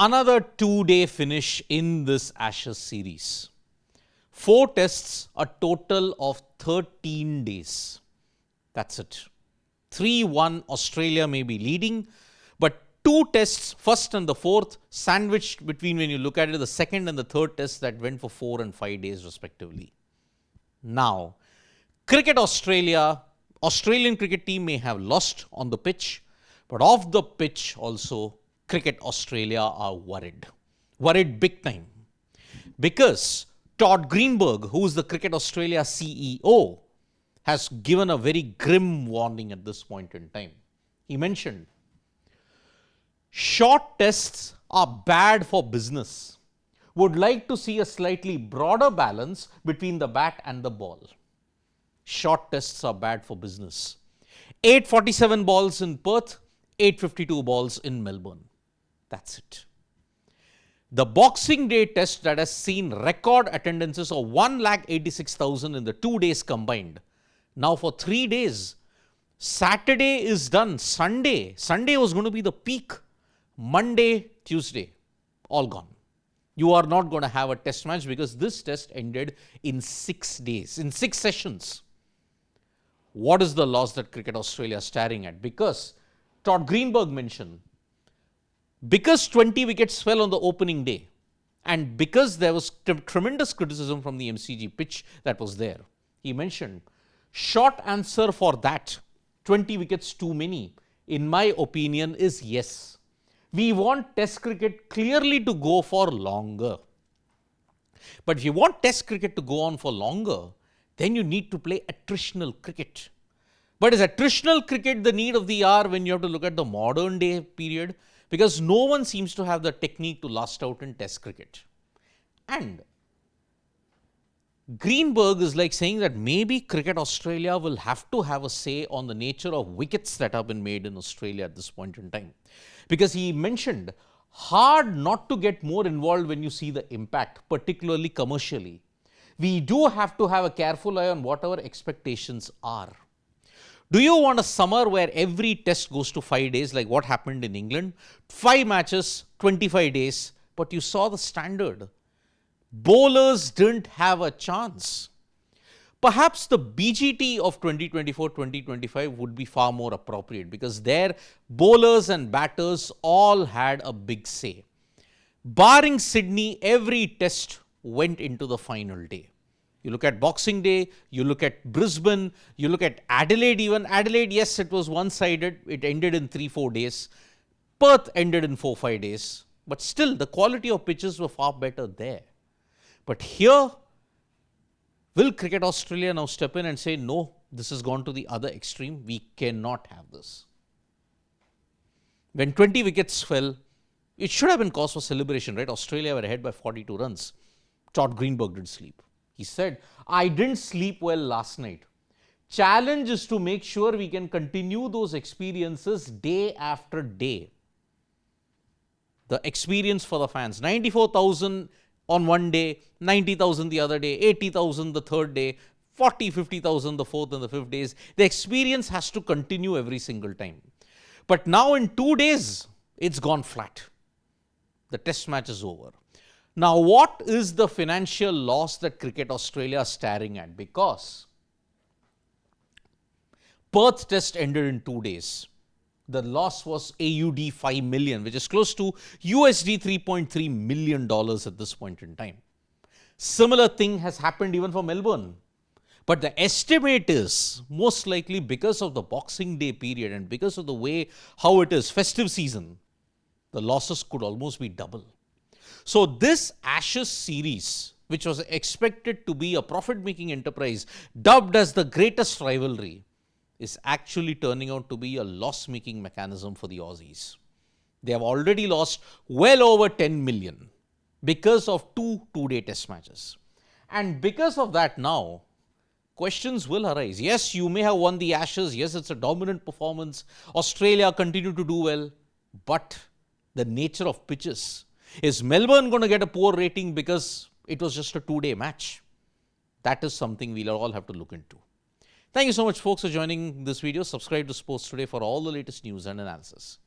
Another 2-day finish in this Ashes series. 4 tests, a total of 13 days. That's it. 3-1 Australia may be leading, but 2 tests, first and the fourth, sandwiched between, when you look at it, the second and the third test that went for 4 and 5 days respectively. Now, Cricket Australia, Australian cricket team may have lost on the pitch, but off the pitch also, Cricket Australia are worried. Worried big time. Because Todd Greenberg, who is the Cricket Australia CEO, has given a very grim warning at this point in time. He mentioned, short tests are bad for business. Would like to see a slightly broader balance between the bat and the ball. Short tests are bad for business. 847 balls in Perth, 852 balls in Melbourne. That's it. The Boxing Day test that has seen record attendances of 1,86,000 in the 2 days combined. Now for 3 days, Saturday is done. Sunday was going to be the peak. Monday, Tuesday, all gone. You are not going to have a test match because this test ended in 6 days, in 6 sessions. What is the loss that Cricket Australia is staring at? Because Todd Greenberg mentioned, because 20 wickets fell on the opening day and because there was tremendous criticism from the MCG pitch that was there, he mentioned, short answer for that, 20 wickets too many, in my opinion, is yes. We want test cricket clearly to go for longer. But if you want test cricket to go on for longer, then you need to play attritional cricket. But is attritional cricket the need of the hour when you have to look at the modern day period? Because no one seems to have the technique to last out in test cricket. And Greenberg is like saying that maybe Cricket Australia will have to have a say on the nature of wickets that have been made in Australia at this point in time. Because he mentioned, hard not to get more involved when you see the impact, particularly commercially. We do have to have a careful eye on what our expectations are. Do you want a summer where every test goes to 5 days like what happened in England? 5 matches, 25 days, but you saw the standard. Bowlers didn't have a chance. Perhaps the BGT of 2024-2025 would be far more appropriate because their bowlers and batters all had a big say. Barring Sydney, every test went into the final day. You look at Boxing Day, you look at Brisbane, you look at Adelaide even. Adelaide, yes, it was one-sided. It ended in 3-4 days. Perth ended in 4-5 days. But still, the quality of pitches were far better there. But here, will Cricket Australia now step in and say, no, this has gone to the other extreme. We cannot have this. When 20 wickets fell, it should have been cause for celebration, right? Australia were ahead by 42 runs. Todd Greenberg did sleep. He said, I didn't sleep well last night. Challenge is to make sure we can continue those experiences day after day. The experience for the fans, 94,000 on one day, 90,000 the other day, 80,000 the third day, 40, 50,000 the fourth and the fifth days. The experience has to continue every single time. But now in 2 days, it's gone flat. The test match is over. Now, what is the financial loss that Cricket Australia is staring at? Because Perth test ended in 2 days. The loss was AUD 5 million, which is close to USD $3.3 million at this point in time. Similar thing has happened even for Melbourne. But the estimate is most likely because of the Boxing Day period and because of the way how it is festive season, the losses could almost be double. So this Ashes series, which was expected to be a profit-making enterprise, dubbed as the greatest rivalry, is actually turning out to be a loss-making mechanism for the Aussies. They have already lost well over 10 million because of 2 two-day test matches. And because of that now, questions will arise. Yes, you may have won the Ashes. Yes, it's a dominant performance. Australia continue to do well. But the nature of pitches. Is Melbourne going to get a poor rating because it was just a 2-day match? That is something we'll all have to look into. Thank you so much, folks, for joining this video. Subscribe to Sports Today for all the latest news and analysis.